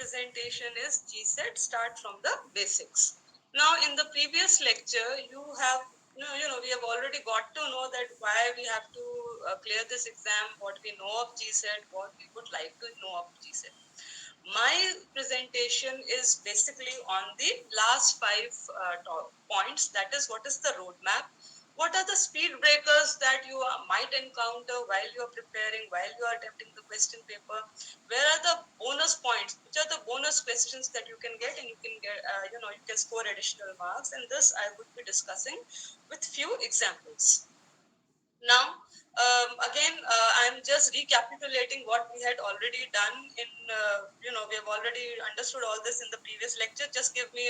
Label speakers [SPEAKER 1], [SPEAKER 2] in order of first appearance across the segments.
[SPEAKER 1] presentation is Gset Start from the Basics. Now, in the previous lecture, we have already got to know that why we have to clear this exam, what we know of Gset, what we would like to know of Gset. My presentation is basically on the last five points. That is, what is the roadmap? What are the speed breakers that you might encounter while you are preparing, while you are attempting the question paper? Where are the bonus points? Which are the bonus questions that you can get, and you can get, you can score additional marks. And this I would be discussing with few examples. Now, again, I'm just recapitulating what we had already done in, we have already understood all this in the previous lecture. Just give me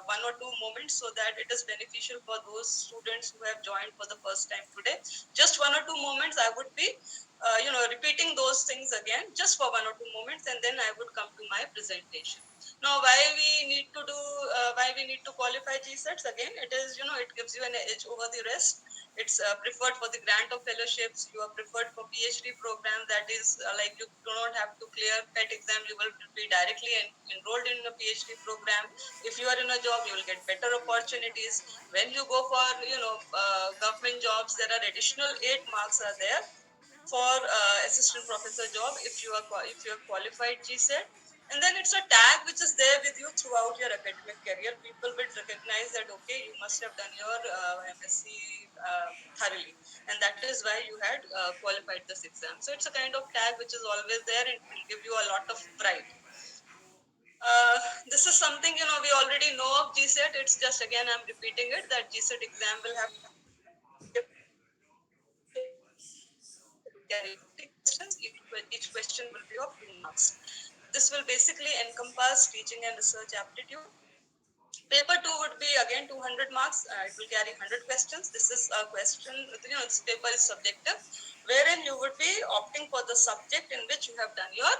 [SPEAKER 1] one or two moments so that it is beneficial for those students who have joined for the first time today. Just one or two moments, I would be, repeating those things again, just for one or two moments, and then I would come to my presentation. Now, why we need to qualify GSETs again? It is, it gives you an edge over the rest. It's preferred for the grant of fellowships. You are preferred for PhD program. That is like you do not have to clear PET exam. You will be directly enrolled in a PhD program. If you are in a job, you will get better opportunities. When you go for government jobs, there are additional 8 marks are there for assistant professor job if you have qualified GSET. And then it's a tag which is there with you throughout your academic career. People will recognize that, okay, you must have done your MSc thoroughly, and that is why you had qualified this exam. So it's a kind of tag which is always there, and it will give you a lot of pride. This is something we already know of GSET. It's just, again, I'm repeating it, that GSET exam will have carry 50 questions. Each question will be of 2 marks. This will basically encompass teaching and research aptitude. Paper 2 would be again 200 marks. It will carry 100 questions. This is a question, this paper is subjective, wherein you would be opting for the subject in which you have done your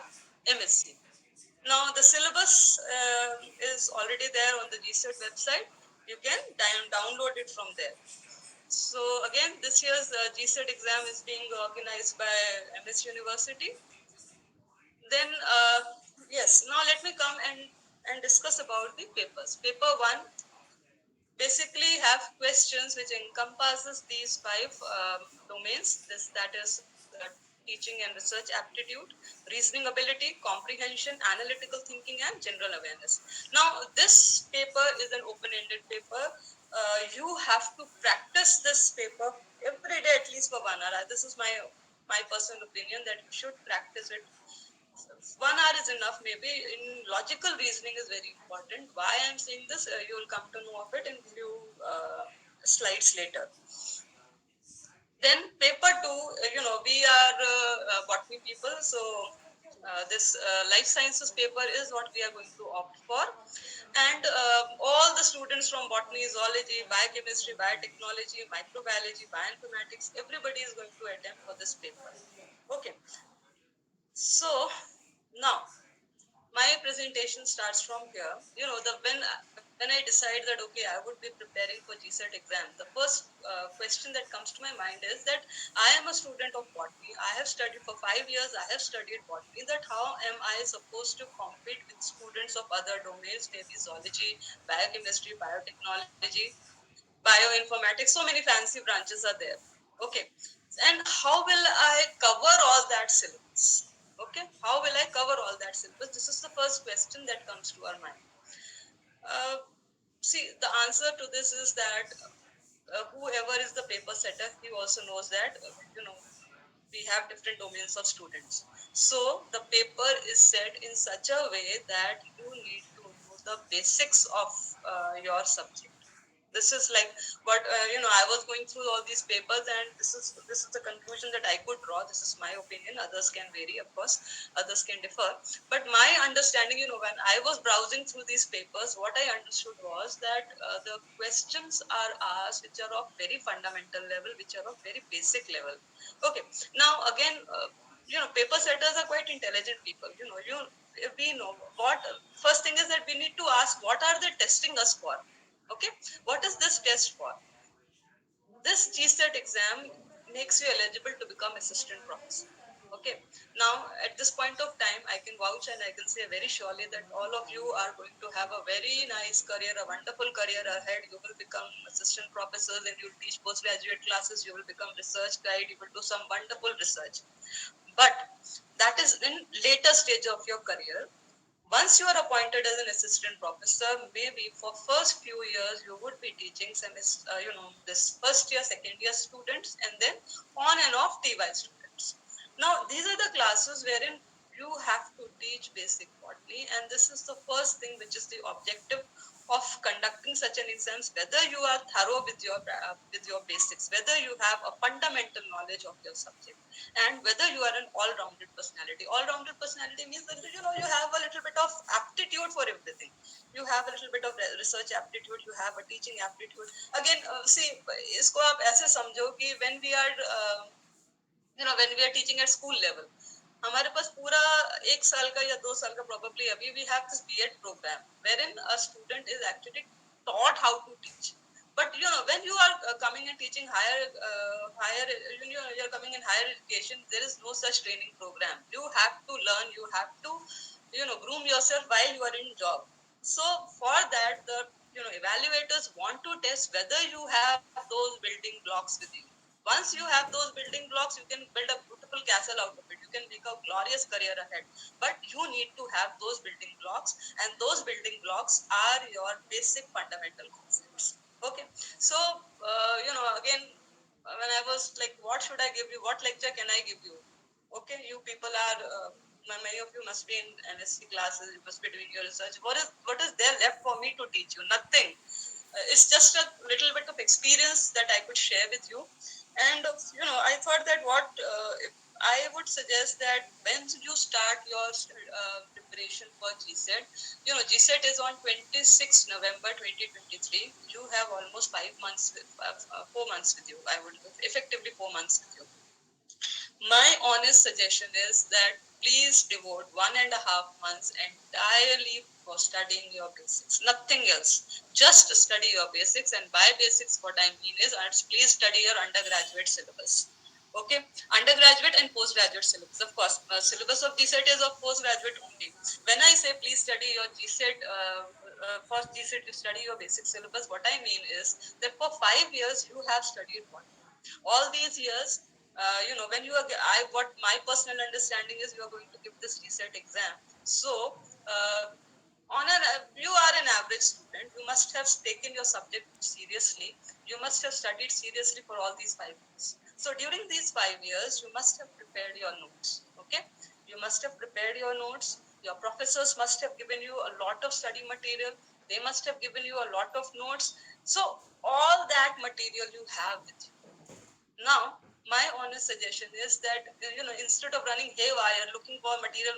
[SPEAKER 1] MSc. Now, the syllabus is already there on the Gset website. You can download it from there. So again, this year's Gset exam is being organized by MS University. Then, yes, now let me come and discuss about the papers. Paper 1 basically have questions which encompasses these 5 domains. That is teaching and research aptitude, reasoning ability, comprehension, analytical thinking, and general awareness. Now, this paper is an open-ended paper. You have to practice this paper every day at least for 1 hour. This is my personal opinion, that you should practice it. 1 hour is enough. Maybe in logical reasoning is very important. Why I'm saying this, you will come to know of it in few slides later. Then paper 2, we are botany people, so this life sciences paper is what we are going to opt for. And all the students from botany, zoology, biochemistry, biotechnology, microbiology, bioinformatics, everybody is going to attempt for this paper. Okay. So now my presentation starts from here. When I decide that, okay, I would be preparing for Gset exam, the first question that comes to my mind is that I am a student of botany. I have studied for 5 years. I have studied botany. That how am I supposed to compete with students of other domains, maybe zoology, biochemistry, biotechnology, bioinformatics? So many fancy branches are there. Okay, and how will I cover all that syllabus? Okay, how will I cover all that syllabus? This is the first question that comes to our mind. See, the answer to this is that whoever is the paper setter, he also knows that, we have different domains of students. So the paper is set in such a way that you need to know the basics of your subject. This is like what I was going through all these papers, and this is the conclusion that I could draw. This is my opinion. Others can vary, of course. Others can differ. But my understanding, when I was browsing through these papers, what I understood was that the questions are asked which are of very fundamental level, which are of very basic level. Okay. Now again, paper setters are quite intelligent people. We know what. First thing is that we need to ask, what are they testing us for? Okay, what is this test for? This Gset exam makes you eligible to become assistant professor. Okay. Now, at this point of time, I can vouch and I can say very surely that all of you are going to have a very nice career, a wonderful career ahead. You will become assistant professors and you'll teach postgraduate classes. You will become research guide. You will do some wonderful research. But that is in later stage of your career. Once you are appointed as an assistant professor, maybe for first few years you would be teaching some, this first year, second year students, and then on and off TY students. Now, these are the classes wherein you have to teach basic botany, and this is the first thing which is the objective of conducting such an exams, whether you are thorough with your basics, whether you have a fundamental knowledge of your subject, and whether you are an all-rounded personality. All-rounded personality means that you have a little bit of aptitude for everything. You have a little bit of research aptitude, you have a teaching aptitude. Again, see, इसको आप ऐसे समझो कि when we are teaching at school level, हमारे पास पूरा 1 साल का या 2 साल का probably अभी we have this B.Ed program wherein a student is actually taught how to teach. But when you are coming and teaching higher, you're coming in higher education, there is no such training program. You have to learn, you have to groom yourself while you are in job. So for that, the evaluators want to test whether you have those building blocks with you. Once you have those building blocks, you can build a beautiful castle out of it. You can make a glorious career ahead. But you need to have those building blocks, and those building blocks are your basic fundamental concepts. Okay. So, again, when I was like, what should I give you? What lecture can I give you? Okay, you people are, many of you must be in NSC classes, you must be doing your research. What is there left for me to teach you? Nothing. It's just a little bit of experience that I could share with you. And I thought that if I would suggest that when you start your preparation for Gset, Gset is on 26 November 2023. You have almost 5 months, 4 months with you. I would effectively 4 months with you. My honest suggestion is that please devote 1.5 months entirely for studying your basics, nothing else. Just study your basics, and by basics, what I mean is, please study your undergraduate syllabus. Okay, undergraduate and postgraduate syllabus. Of course, syllabus of Gset is of postgraduate only. When I say please study your Gset, first Gset you study your basic syllabus, what I mean is that for 5 years you have studied what? All these years, when you are, what my personal understanding is, you are going to give this Gset exam. So, you are an average student. You must have taken your subject seriously. You must have studied seriously for all these 5 years. So during these 5 years, you must have prepared your notes. Okay, you must have prepared your notes. Your professors must have given you a lot of study material. They must have given you a lot of notes. So all that material you have with you. Now, my honest suggestion is that instead of running haywire looking for material,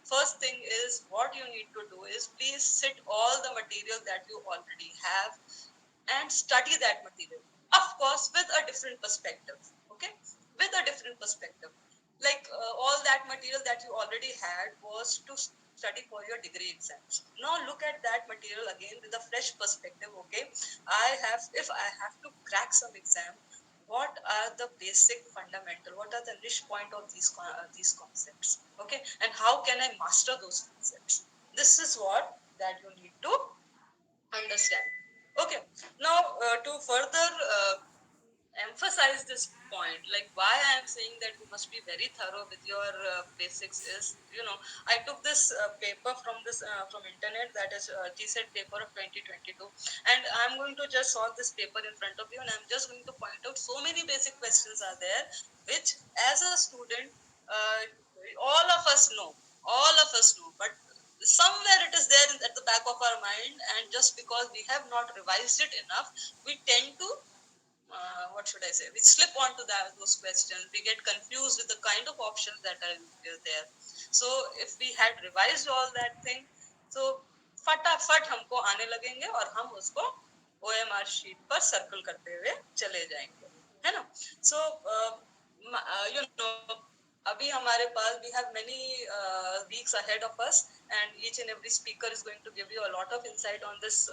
[SPEAKER 1] first thing is what you need to do is please sit all the material that you already have and study that material. Of course, with a different perspective. Okay, with a different perspective. Like all that material that you already had was to study for your degree exams. Now look at that material again with a fresh perspective. Okay, if I have to crack some exam, what are the basic fundamental, what are the niche point of these concepts, okay, and how can I master those concepts? This is what that you need to understand. Okay, now to further emphasize this point, like why I am saying that you must be very thorough with your basics is, I took this paper from internet, that is Gset paper of 2022, and I'm going to just solve this paper in front of you, and I'm just going to point out so many basic questions are there, which as a student, all of us know, but somewhere it is there at the back of our mind, and just because we have not revised it enough, we tend to what should I say? We slip onto those questions. We get confused with the kind of options that are there. So if we had revised all that thing, so फटाफट हमको आने लगेंगे और हम उसको OMR sheet पर circle करते हुए चले जाएंगे, है ना? So अभी हमारे पास we have many weeks ahead of us, and each and every speaker is going to give you a lot of insight on this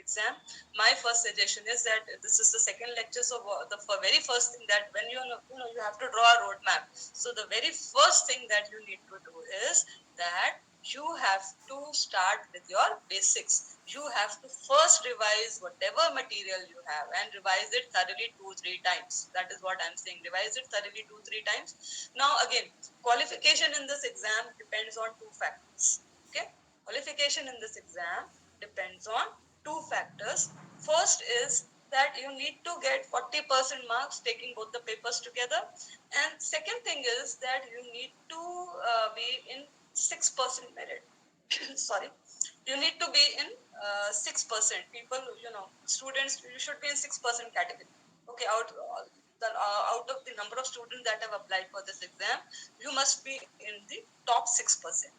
[SPEAKER 1] exam, my first suggestion is that this is the second lecture, so the very first thing that when you know you have to draw a roadmap. So the very first thing that you need to do is that you have to start with your basics. You have to first revise whatever material you have and revise it thoroughly 2-3 times. That is what I'm saying. Revise it thoroughly 2-3 times. Now again, qualification in this exam depends on two factors. Okay, qualification in this exam depends on two factors. First is that you need to get 40% marks taking both the papers together, and second thing is that you need to be in 6% merit. Sorry, you need to be in 6% people, students, you should be in 6% category. Okay, out of the number of students that have applied for this exam, you must be in the top 6%.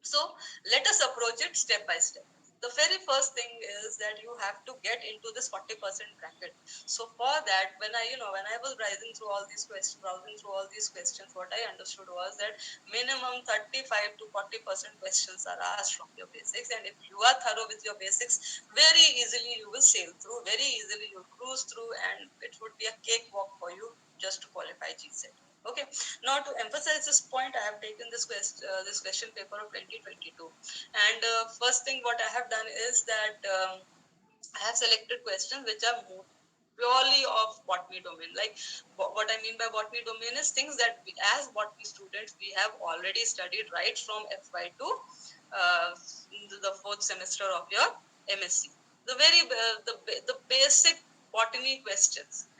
[SPEAKER 1] So let us approach it step by step. The very first thing is that you have to get into this 40% bracket. So for that, when I was browsing through all these questions, what I understood was that minimum 35 to 40% questions are asked from your basics, and if you are thorough with your basics, very easily you will sail through, very easily you'll cruise through, and it would be a cakewalk for you just to qualify Gset. Okay. Now, to emphasize this point, I have taken this question paper of 2022, and first thing what I have done is that I have selected questions which are more purely of botany domain. Like what I mean by botany domain is things that we, as botany students, we have already studied right from FY to the fourth semester of your MSc. The very the basic botany questions.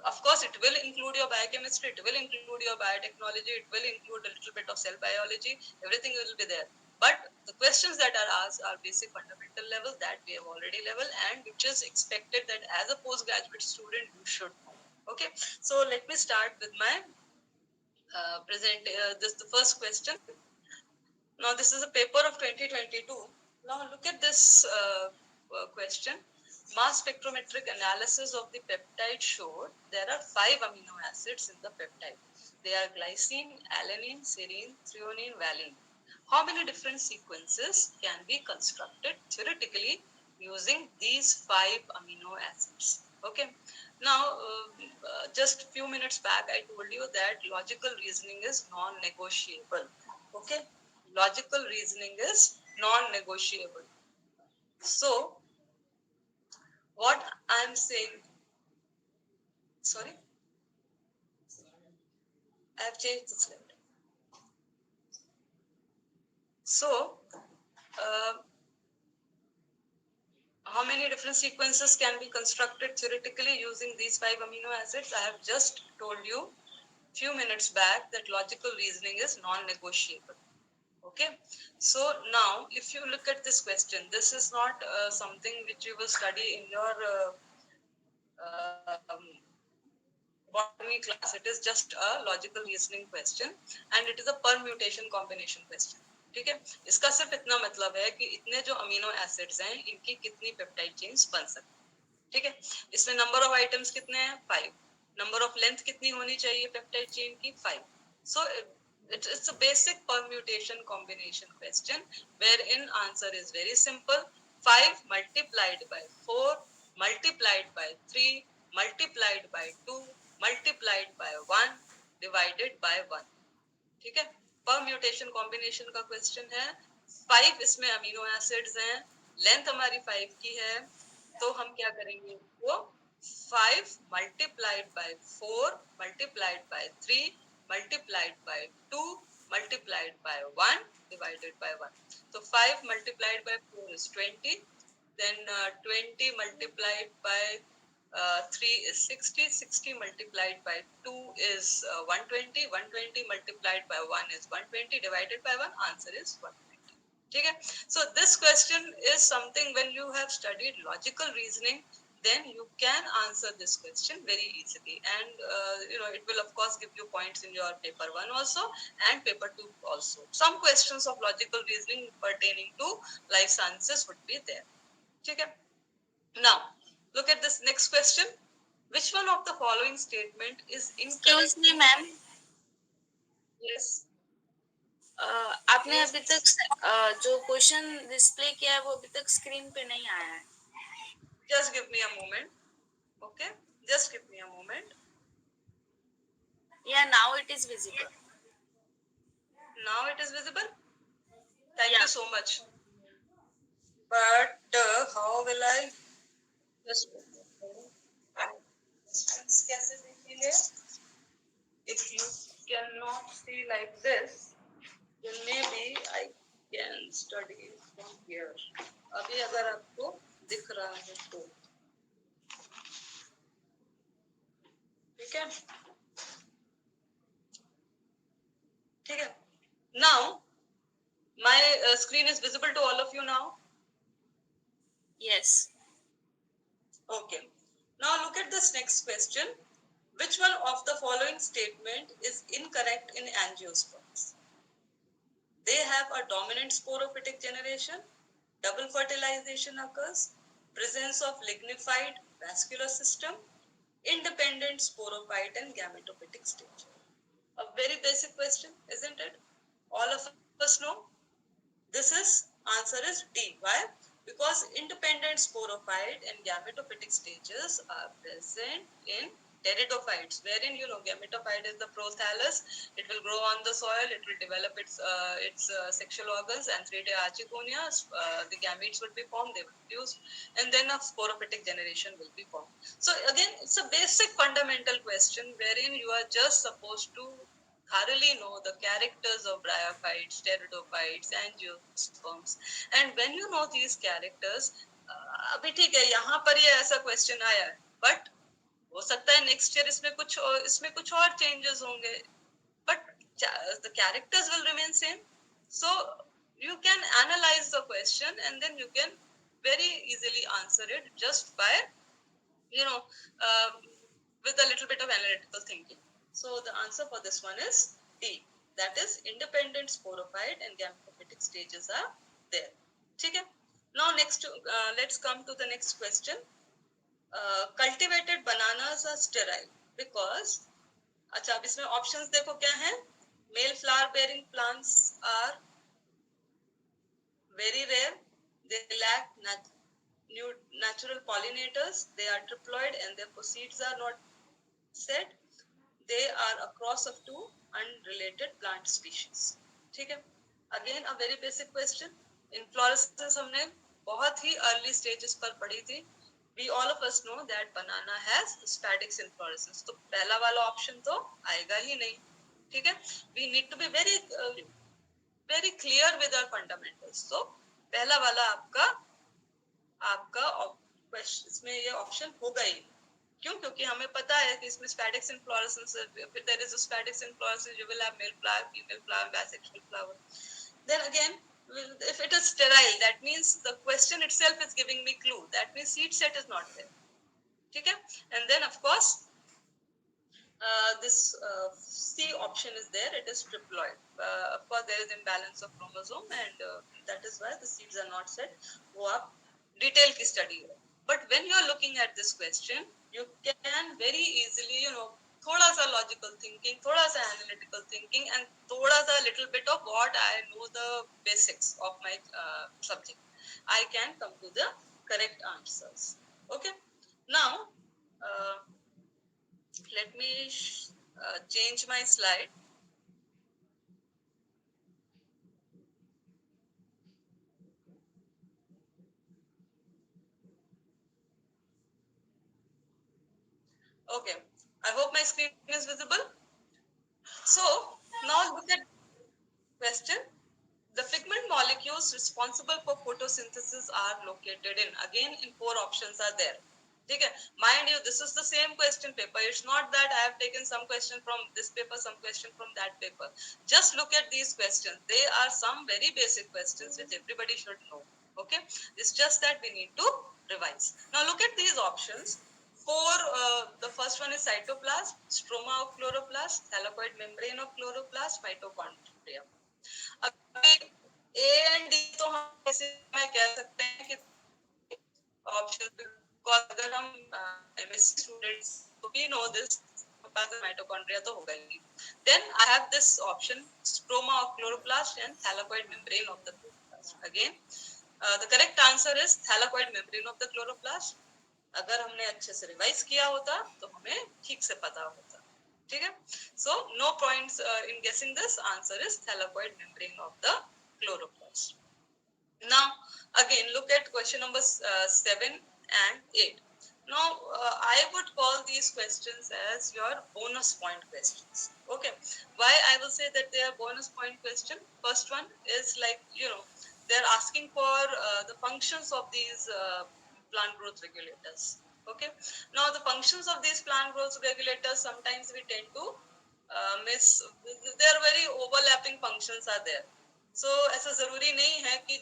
[SPEAKER 1] Of course, it will include your biochemistry, it will include your biotechnology, it will include a little bit of cell biology, everything will be there. But the questions that are asked are basic fundamental level that we have already level, and which is expected that as a postgraduate student you should know. Okay, so let me start with my the first question. Now this is a paper of 2022. Now look at this question. Mass spectrometric analysis of the peptide showed there are 5 amino acids in the peptide. They are glycine, alanine, serine, threonine, valine. How many different sequences can be constructed theoretically using these 5 amino acids? Okay. Now, just a few minutes back, I told you that logical reasoning is non-negotiable. Okay. Logical reasoning is non-negotiable. So, what I'm saying, sorry, I have changed the slide. So, how many different sequences can be constructed theoretically using these 5 amino acids? I have just told you few minutes back that logical reasoning is non-negotiable. Okay, so now if you look at this question, this is not something which you will study in your botany class. It is just a logical reasoning question, and it is a permutation combination question. ठीक है, इसका सिर्फ इतना मतलब है कि इतने जो अमीनो एसिड्स हैं इनकी कितनी पेप्टाइड चेन्स बन सकती है. ठीक है, इसमें नंबर ऑफ आइटम्स कितने हैं? 5. नंबर ऑफ लेंथ कितनी होनी चाहिए पेप्टाइड चेन की? 5. So it's a basic permutation combination question wherein answer is very simple. 5 multiplied by 4 multiplied by 3 multiplied by 2 multiplied by 1 divided by 1. ठीक है, परम्यूटेशन कॉम्बिनेशन का question है. 5 इसमें अमीनो एसिड्स हैं, लेंथ हमारी 5 की है, तो हम क्या करेंगे? वो 5 multiplied by 4 multiplied by 3 multiplied by 2 multiplied by 1 divided by 1. So 5 multiplied by 4 is 20. Then 20 multiplied by 3 is 60. 60 multiplied by 2 is 120. 120 multiplied by 1 is 120. Divided by 1, answer is 120. Okay? So this question is something when you have studied logical reasoning, then you can answer this question very easily, and it will of course give you points in your paper 1 also and paper 2 also. Some questions of logical reasoning pertaining to life sciences would be there. Okay? Now look at this next question. Which one of the following statement is incorrect?
[SPEAKER 2] Excuse me, ma'am.
[SPEAKER 1] Yes.
[SPEAKER 2] आपने अभी तक जो question display किया है वो अभी तक screen पे नहीं आया है.
[SPEAKER 1] Just give me a moment. Okay, just give me a moment.
[SPEAKER 2] Yeah, now it is visible.
[SPEAKER 1] Now it is visible. Thank
[SPEAKER 2] Yeah.
[SPEAKER 1] you so much. But how will I just कैसे देखेंगे? If you cannot see like this, then maybe I can study from here. अभी अगर आपको दिख रहा है तो ठीक है, ठीक है. Now my screen is visible to all of you now.
[SPEAKER 2] Yes.
[SPEAKER 1] Okay. Now look at this next question. Which one of the following statement is incorrect in angiosperms? They have a dominant sporophytic generation, double fertilization occurs, presence of lignified vascular system, independent sporophyte and gametophytic stage. A very basic question, isn't it? All of us know. This is answer is D. Why? Because independent sporophyte and gametophytic stages are present in pteridophytes, wherein gametophyte is the prothallus. It will grow on the soil. It will develop its sexual organs and 3-day archigonia. The gametes will be formed. They will produce, and then a sporophytic generation will be formed. So again, it's a basic fundamental question wherein you are just supposed to thoroughly know the characters of bryophytes, pteridophytes, angiosperms. And when you know these characters, अभी ठीक है यहाँ पर ये ऐसा question आया है, but हो सकता है नेक्स्ट ईयर इसमें कुछ और चेंजेस होंगे, but the characters will remain same. So you can analyze the question and then you can very easily answer it just by you know uh, with a little bit of analytical thinking. So the answer for this one is D. That is independent sporophyte and gametophytic stages are there. Okay. Now next, let's come to the next question. Cultivated bananas are sterile because अच्छा अब इसमें options देखो क्या है. Male flower bearing plants are very rare. They lack natural pollinators. They are triploid and their seeds are not set. They are a cross of two unrelated plant species. ठीक है. Again a very basic question. Inflorescence हमने बहुत ही early stages पर पढ़ी थी. We all of us know that banana has spadix inflorescence. तो पहला वाला option तो आएगा ही नहीं. ठीक है. We need to be very clear with our fundamentals. So पहला वाला आपका क्वेश्चन इसमें ये ऑप्शन होगा ही. क्यों? क्योंकि हमें पता है कि इसमें spadix inflorescence, if there is a spadix inflorescence you will have male flower, female flower, bisexual flower. Then again, if it is sterile, that means the question itself is giving me clue. That means seed set is not there. Okay? And then of course this C option is there. It is triploid. Of course, there is imbalance of chromosome, and that is why the seeds are not set. वो आप detail की study है. But when you are looking at this question, you can very easily, थोड़ा सा logical thinking, थोड़ा सा analytical thinking, and थोड़ा सा little bit of what I know the basics of my subject, I can come to the correct answers. Okay. Now. Let me change my slide. Okay, I hope my screen is visible. So now look at question. The pigment molecules responsible for photosynthesis are located in, again in 4 options are there. Okay. Mind you, this is the same question paper. It's not that I have taken some question from this paper, some question from that paper. Just look at these questions. They are some very basic questions which everybody should know. Okay. It's just that we need to revise. Now look at these options. The first one is cytoplasm, stroma of chloroplast, thylakoid membrane of chloroplast, mitochondria. अभी A and D तो हम ऐसे में कह सकते हैं कि option को अगर हम MSc students तो we know this mitochondria तो होगा ही. Then I have this option stroma of chloroplast and thylakoid membrane of the chloroplast. Again, the correct answer is thylakoid membrane of the chloroplast. अगर हमने अच्छे से रिवाइज किया होता तो हमें ठीक से पता होता. ठीक है. So no points in guessing this. Answer is thylakoid membrane of the chloroplast. Now again look at question number 7 and 8. Now I would call these questions as your bonus point questions. Okay. Why I will say that they are bonus point question? First one is like, they're asking for the functions of these plant growth regulators. Okay. Now the functions of these plant growth regulators, sometimes we tend to miss. There are very overlapping functions are there. So ऐसा जरूरी नहीं है कि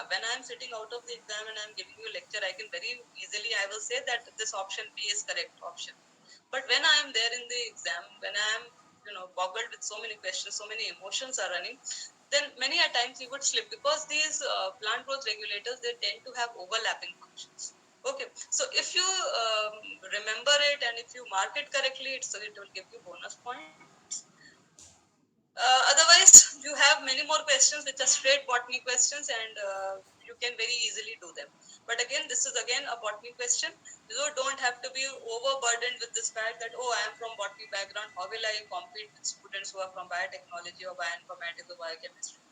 [SPEAKER 1] when I am sitting out of the exam and I am giving you a lecture, I can very easily I will say that this option B is correct option. But when I am there in the exam, when I am boggled with so many questions, so many emotions are running, then many a times you would slip because these plant growth regulators, they tend to have overlapping functions. Okay, so if you remember it and if you mark it correctly, so it will give you bonus points. Otherwise, you have many more questions which are straight botany questions, and you can very easily do them. But again, this is again a botany question. You don't have to be overburdened with this fact that, oh, I am from botany background. How will I compete with students who are from biotechnology or bioinformatics or biochemistry?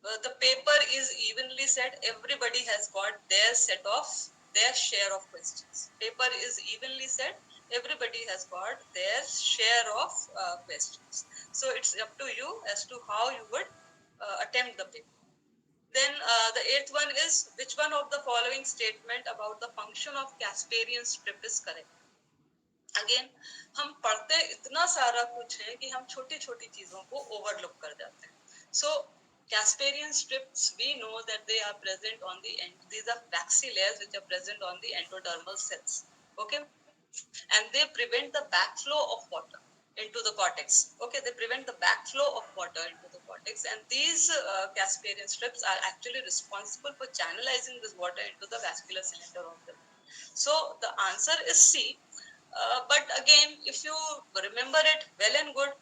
[SPEAKER 1] The paper is evenly set. Everybody has got their share of questions. Paper is evenly set. Everybody has got their share of questions. So it's up to you as to how you would attempt the paper. Then the eighth one is, which one of the following statement about the function of Casparian strip is correct? Again हम पढ़ते इतना सारा कुछ है कि हम छोटी छोटी चीजों को ओवरलुक कर जाते हैं. सो Casparian strips, we know that they are present on the end. These are waxy layers which are present on the endodermal cells. Okay, and they prevent the backflow of water into the cortex. Okay, they prevent the backflow of water into the cortex, and these Casparian strips are actually responsible for channelizing this water into the vascular cylinder of the. So the answer is C. But again, if you remember it, well and good.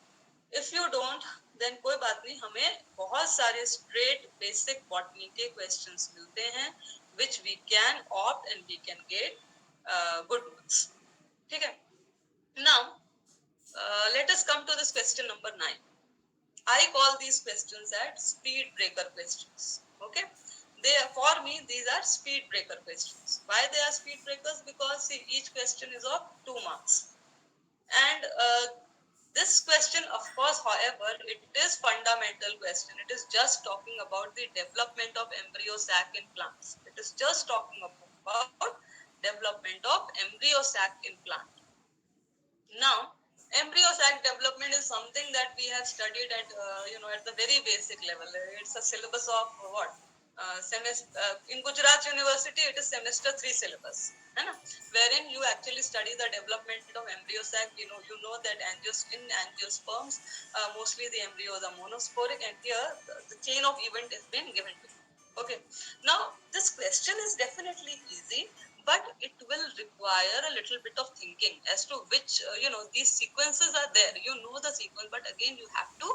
[SPEAKER 1] If you don't, then कोई बात नहीं. हमें बहुत सारे straight basic botany के questions मिलते हैं, which we can opt and we can get good marks. ठीक है? Now, let us come to this question number 9. I call these questions as speed breaker questions. Okay, for me these are speed breaker questions. Why they are speed breakers? Because see, each question is of 2 marks, and this question, of course, however, it is fundamental question. It is just talking about the development of embryo sac in plants. It is just talking about development of embryo sac in plant. Now, embryo sac development is something that we have studied at at the very basic level. It's a syllabus of what? In Gujarat University, it is semester 3 syllabus, wherein you actually study the development of embryo sac. You know that in angiosperms, mostly the embryos are monosporic, and here the chain of event has been given to you. Okay, now this question is definitely easy, but it will require a little bit of thinking as to which these sequences are there. You know the sequence, but again you have to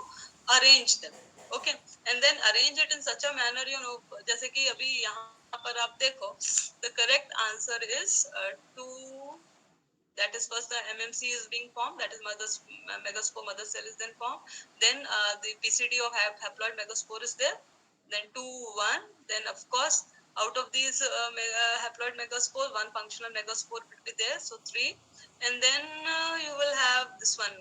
[SPEAKER 1] arrange them. Okay, and then arrange it in such a manner, जैसे कि अभी यहाँ पर आप देखो, the correct answer is to. That is, first the MMC is being formed, that is megaspore mother cell is then formed, then the PCD of haploid megaspore is there, then 2 1, then of course out of these haploid megaspore, one functional megaspore will be there, so 3, and then you will have this one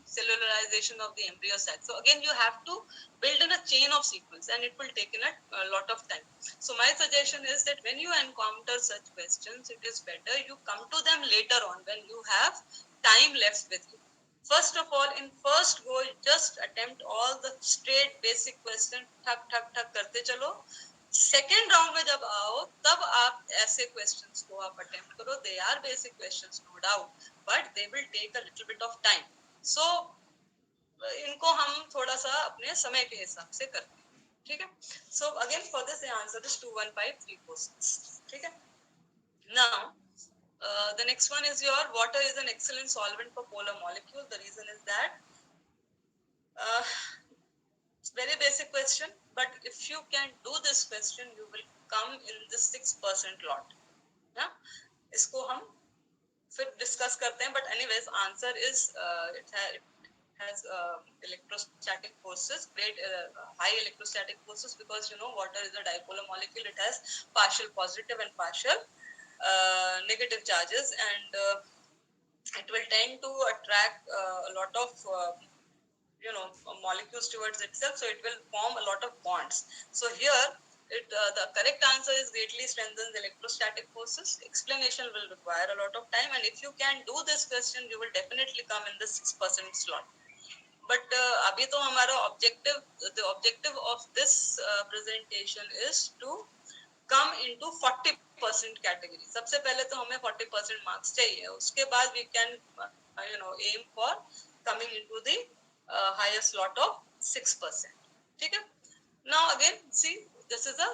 [SPEAKER 1] cellularization of the embryo sac. So again you have to build in a chain of sequence, and it will take in a lot of time. So my suggestion is that when you encounter such questions, it is better you come to them later on when you have time left with you. First of all, in first go, just attempt all the straight basic question, ठक ठक ठक करते चलो. Second round में जब आओ, तब आप ऐसे क्वेश्चंस को आप अटेम्प्ट करो. They are basic questions, no doubt, but they will take a little bit of time. So इनको हम थोड़ा सा अपने समय के हिसाब से करते हैं. ठीक है? So again for this answer is 215,346. ठीक है? Now, the next one is your water is an excellent solvent for polar molecule. The reason is that very basic question, but if you can do this question, you will come in the 6% lot. Yeah? इसको हम फिर discuss करते हैं. But anyways answer is it has electrostatic forces, great high electrostatic forces, because you know water is a dipolar molecule. It has partial positive and partial negative charges, and it will tend to attract a lot of molecules towards itself, so it will form a lot of bonds. So here the correct answer is greatly strengthens electrostatic forces. Explanation will require a lot of time, and if you can do this question, you will definitely come in the 6% slot. But abhi to hamara the objective of this presentation is to come into 40% category. सबसे पहले तो हमें 40% marks चाहिए, उसके बाद we can aim for coming into the higher slot of 6%. ठीक है? Now again, see, this is a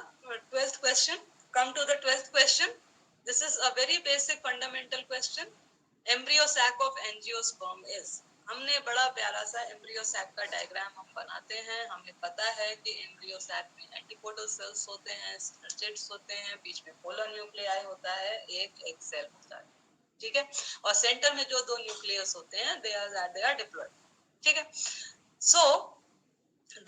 [SPEAKER 1] 12th question. Come to the 12th question. This is a very basic fundamental question. Embryo sac of angiosperm is. हमने बड़ा प्यारा सा embryo sac का diagram हम बनाते हैं. हमें पता है कि एम्ब्रियो सैक में एंटीपोडल सेल्स होते हैं, स्टर्चेट्स होते हैं, बीच में पोलर न्यूक्लियाई होता है, एक एग सेल होता है. ठीक है? और सेंटर में जो दो न्यूक्लियस होते हैं, दे आर डिप्लॉयड. ठीक है? So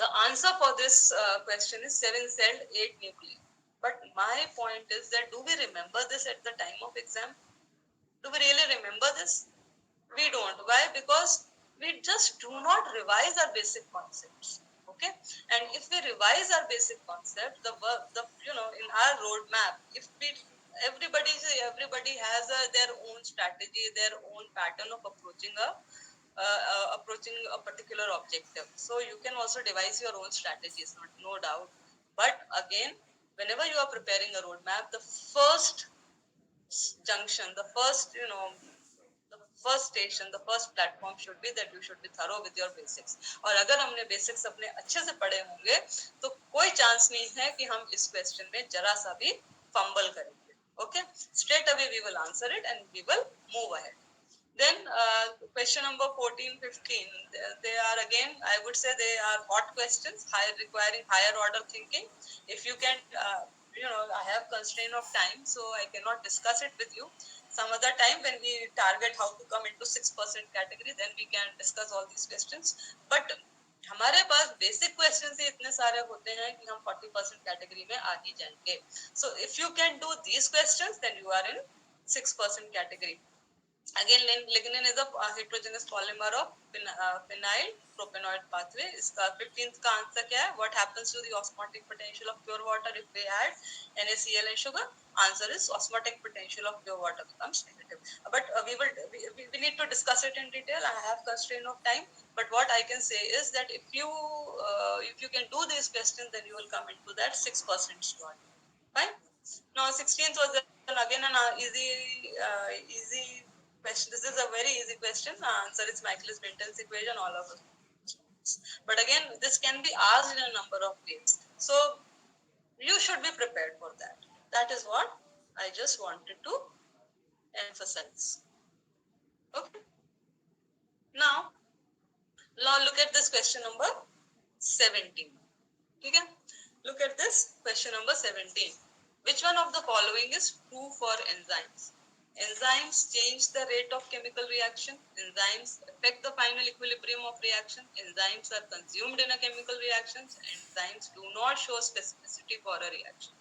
[SPEAKER 1] the answer for this question is 7-celled 8 nuclei. But my point is that do we remember this at the time of exam? Do we really remember this? We don't. Why? Because we just do not revise our basic concepts. Okay? And if we revise our basic concept, the in our roadmap, if we everybody has their own strategy, their own pattern of approaching a particular objective. So you can also devise your own strategies, no doubt. But again, whenever you are preparing a roadmap, the first junction, the first station, the first platform should be that you should be thorough with your basics. और अगर हमने basics अपने अच्छे से पढ़े होंगे तो कोई chance नहीं है कि हम इस question में जरा सा भी fumble करेंगे. Okay? Straight away we will answer it and we will move ahead. Then question number 14, 15, they are again, I would say they are hot questions, requiring higher order thinking. If you can, I have constraint of time, so I cannot discuss it with you. Some other time when we target how to come into 6% category, then we can discuss all these questions. But हमारे पास basic question ही इतने सारे होते हैं कि हम 40% category में आ ही जाएंगे. So if you can do these questions, then you are in 6% category. Again, lignin is a heterogeneous polymer of phenyl propanoid pathway. इसका 15th का आंसर क्या है? What happens to the osmotic potential of pure water if we add NaCl and sugar? Answer is osmotic potential of pure water becomes negative. But we need to discuss it in detail. I have constraint of time. But what I can say is that if you can do these questions, then you will come into that 6% slot. Fine. Now 16th was again an easy question. This is a very easy question. The answer is Michaelis-Menten's equation, all of it. But again, this can be asked in a number of ways. So you should be prepared for that. That is what I just wanted to emphasize. Okay. Now look at this question number 17. Okay. Look at this question number 17. Which one of the following is true for enzymes? Enzymes change the rate of chemical reaction. Enzymes affect the final equilibrium of reaction. Enzymes are consumed in a chemical reaction. Enzymes do not show specificity for a reaction.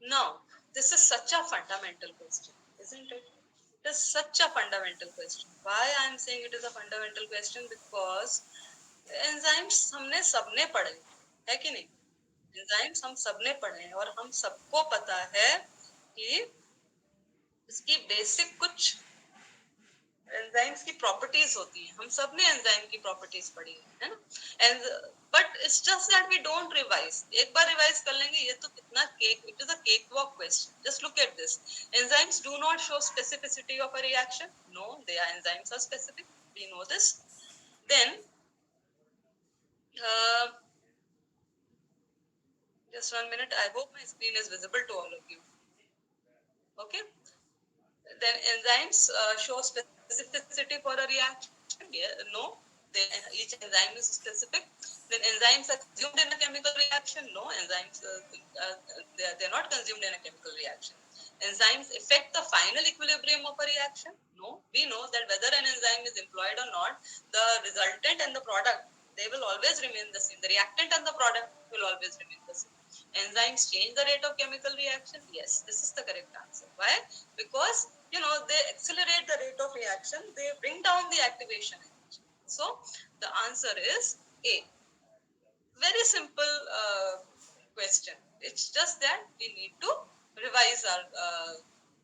[SPEAKER 1] Now, this is such a fundamental question, isn't it? It is such a fundamental question. Why I am saying it is a fundamental question? Because enzymes हमने सबने पढ़े है कि नहीं? Enzymes हम सबने पढ़े हैं और हम सबको पता है कि इसकी बेसिक कुछ एंजाइम्स की प्रॉपर्टीज होती हैं. हम सबने एंजाइम की प्रॉपर्टीज पढ़ी है ना. And but it's just that we don't revise. एक बार रिवाइज कर लेंगे ये तो कितना cake, it is a cakewalk question. Just look at this. Enzymes do not show specificity of a reaction. No, they are enzymes are specific. We know this. Then just 1 minute. I hope my screen is visible to all of you. Okay. Then enzymes show specificity for a reaction. Yeah, no. each enzyme is specific. Then enzymes are consumed in a chemical reaction. No, enzymes they're not consumed in a chemical reaction. Enzymes affect the final equilibrium of a reaction. No, we know that whether an enzyme is employed or not, the resultant and the product, they will always remain the same. The reactant and the product will always remain the same. Enzymes change the rate of chemical reaction. Yes, this is the correct answer. Why? Because they accelerate the rate of reaction. They bring down the activation energy. So the answer is A. Very simple question. It's just that we need to revise our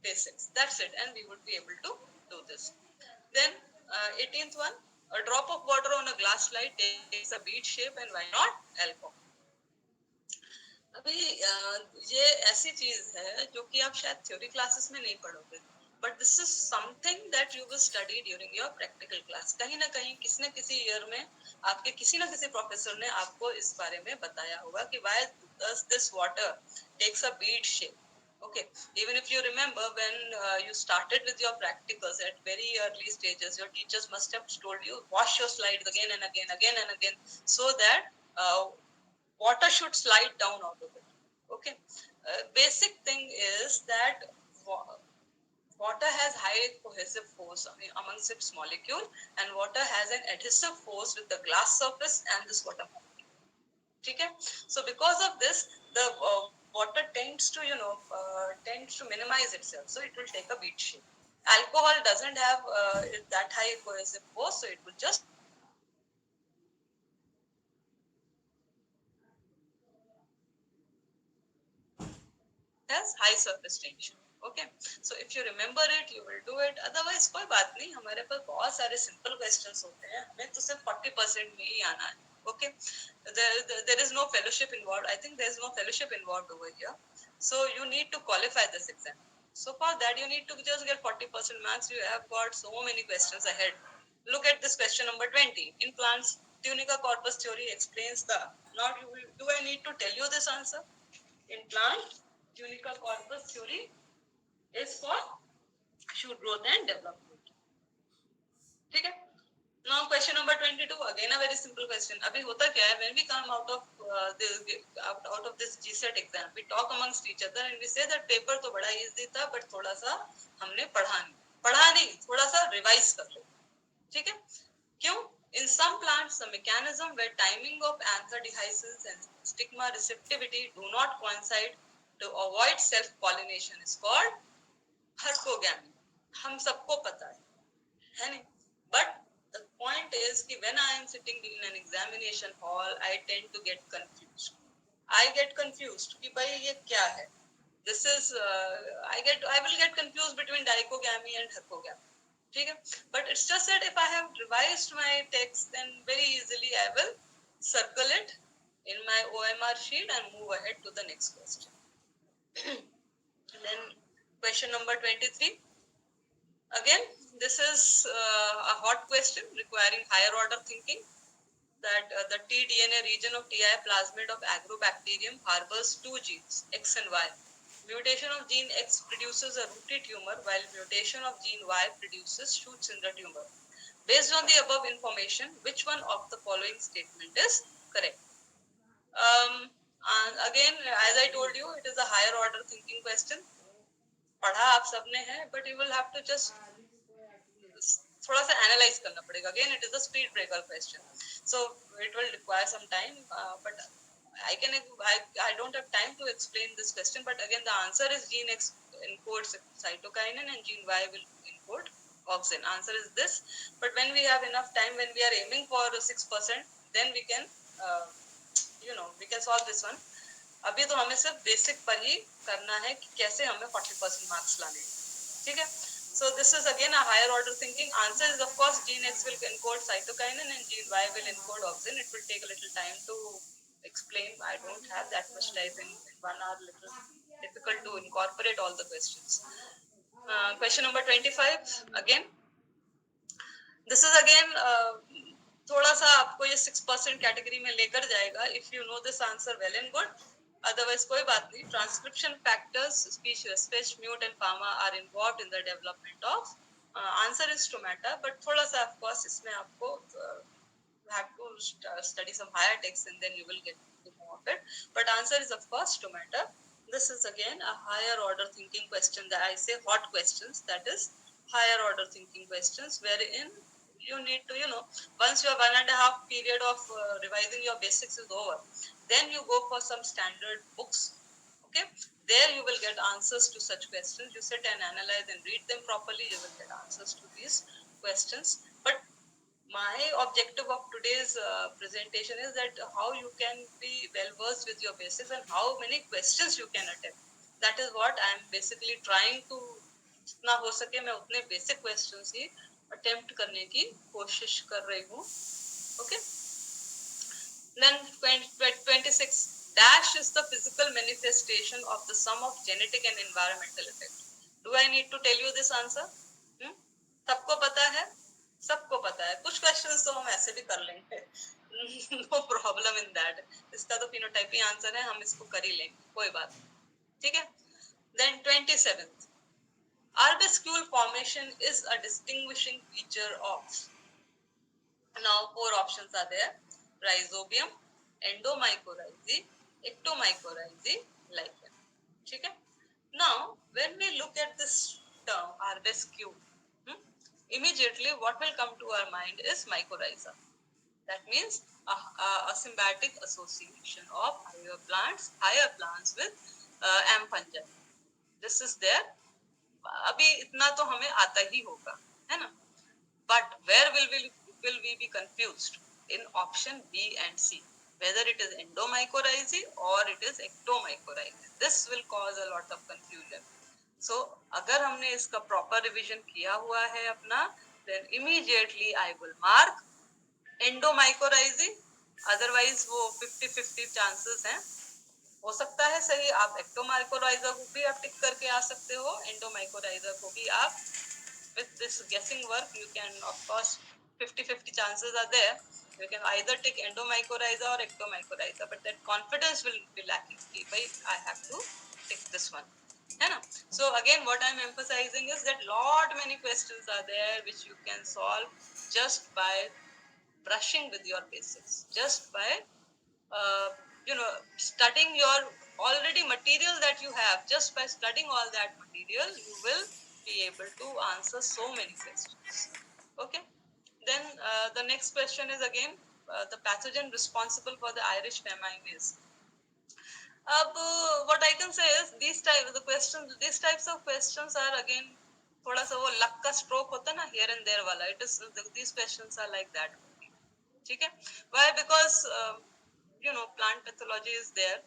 [SPEAKER 1] basics. That's it, and we would be able to do this. Then 18th one, a drop of water on a glass slide takes a bead shape, and why not alcohol? अभी ये ऐसी चीज है जो कि आप शायद theory classes में नहीं पढ़ोगे, but this is something that you will study during your practical class. कहीं ना कहीं किसी न किसी ईयर में आपके किसी न किसी प्रोफेसर ने आपको इस बारे में बताया होगा कि why does this water takes a bead shape. Okay, even if you remember when you started with your practicals at very early stages, your teachers must have told you wash your slides again and again, so that water should slide down out of it. Okay, basic thing is that water has high cohesive force amongst its molecule, and water has an adhesive force with the glass surface and this water molecule. Okay, so because of this, the water tends to minimize itself, so it will take a bead shape. Alcohol doesn't have that high cohesive force, so it will just has high surface tension. Okay, so if you remember it, you will do it. Otherwise कोई बात नहीं, हमारे पास बहुत सारे simple questions होते हैं, हमें तो सिर्फ 40% में ही आना है. Okay, there is no fellowship involved. I think there is no fellowship involved over here. So you need to qualify this exam. So for that you need to just get 40% marks. You have got so many questions ahead. Look at this question number 20. In plants, tunica corpus theory explains the. Now do I need to tell you this answer? In plant, tunica corpus theory is for shoot growth and development. ठीक है? Now question number 22, again a very simple question. अभी होता क्या है, when we come out of this Gset exam, we talk amongst each other and we say that paper तो बड़ा easy था, but थोड़ा सा हमने पढ़ा नहीं, थोड़ा सा revise कर लो. ठीक है? क्यों? In some plants, the mechanism where timing of anther dehiscence and stigma receptivity do not coincide to avoid self-pollination is called hercogamy. हम सबको पता है नहीं? But the point is कि when I am sitting in an examination hall, I tend to get confused. I get confused कि भाई ये क्या है? This is I will get confused between dichogamy and hercogamy. ठीक है? But it's just that if I have revised my text, then very easily I will circle it in my OMR sheet and move ahead to the next question. Then question number 23. Again, this is a hot question requiring higher order thinking. That the tDNA region of Ti plasmid of agrobacterium harbors two genes, X and Y. Mutation of gene X produces a rooty tumor, while mutation of gene Y produces shoots in the tumor. Based on the above information, which one of the following statement is correct? And again, as I told you, it is a higher order thinking question. पढ़ा आप सबने है, but you will have to just थोड़ा सा analyze करना पड़ेगा. Again, it is a speed breaker question, so it will require some time. But I don't have time to explain this question. But again, the answer is gene X encodes cytokinin and gene Y will encode auxin. Answer is this. But when we have enough time, when we are aiming for 6%, then we can we can solve this one. अभी तो हमें सिर्फ basic पर ही करना है कि कैसे हमें 40% मार्क्स लाने. ठीक है? So this is again a higher order thinking. Answer is of course gene X will encode cytokinin and gene Y will encode auxin. It will take a little time to explain. I don't have that much time in 1 hour. Little difficult to incorporate all the questions. Question number 25 again. This is again थोड़ा सा आपको ये 6% category में लेकर जाएगा. If you know this answer well and good. Otherwise कोई बात नहीं. Transcription factors, speech, mute and pharma are involved in the development of answer is stomata, but थोड़ा सा of course इसमें आपको have to study some higher texts and then you will get to know of it. But answer is of course tomato. This is again a higher order thinking question that I say hot questions, that is higher order thinking questions, wherein you need to, once your 1.5 period of revising your basics is over, then you go for some standard books. Okay, there you will get answers to such questions. You sit and analyze and read them properly, you will get answers to these questions. But my objective of today's presentation is that how you can be well versed with your basics and how many questions you can attempt. That is what I am basically trying to, जितना हो सके मैं उतने basic questions ही attempt करने की कोशिश कर रही हूँ. Okay. Then 26 dash is the physical manifestation of the sum of genetic and environmental effect. Do I need to tell you this answer? सबको पता है? सबको पता है. कुछ क्वेश्चंस तो हम ऐसे भी कर लेंगे. No problem in that. इसका तो फिनोटाइप ही आंसर है, हम इसको कर ही लेंगे, कोई बात नहीं. ठीक है. Then 27th, arbescule formation is a distinguishing feature of. Now 4 options are there: rhizobium, endomycorrhizae, ectomycorrhizae, lichen. ठीक है. Now when we look at this term arbescule, immediately what will come to our mind is mycorrhiza. That means a symbiotic association of higher plants with fungi. This is there. अभी इतना तो हमें आता ही होगा, है ना? But where will we be confused? In option B and C, whether it is endomycorrhizae or it is ectomycorrhizae. This will cause a lot of confusion. So अगर हमने इसका proper revision किया हुआ है अपना, then immediately I will mark endomycorrhizae. Otherwise वो 50-50 chances हैं. हो सकता है सही, आप ectomycorrhiza को भी आप टिक करके आ सकते हो, endomycorrhiza को भी आप, with this guessing work you can, of course 50-50 chances are there. You can either take endomycorrhiza or ectomycorrhiza, but that confidence will be lacking. I have to take this one. So again what I am emphasizing is that lot many questions are there which you can solve just by brushing with your basics, just by studying your already material that you have. Just by studying all that material you will be able to answer so many questions. Okay. Then the next question is again the pathogen responsible for the Irish famine is. What I can say is these types of questions are again थोड़ा सा वो luck का stroke होता है ना, here and there वाला. These questions are like that. ठीक है? Why? Because plant pathology is there,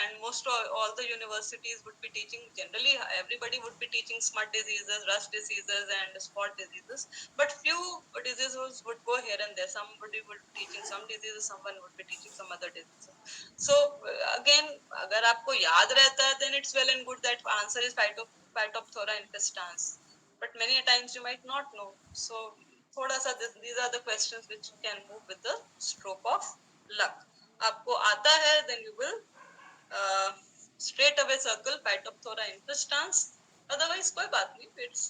[SPEAKER 1] and most all the universities would be teaching, generally everybody would be teaching smut diseases, rust diseases and spot diseases, but few diseases would go here and there. Somebody would be teaching some diseases, someone would be teaching some other diseases. So again अगर आपको याद रहता है then it's well and good, that answer is Phytophthora infestans, but many times you might not know. So थोड़ा सा these are the questions which can move with the stroke of luck. आपको आता है then you will straight away circle Phytophthora infestans. Otherwise कोई बात नहीं,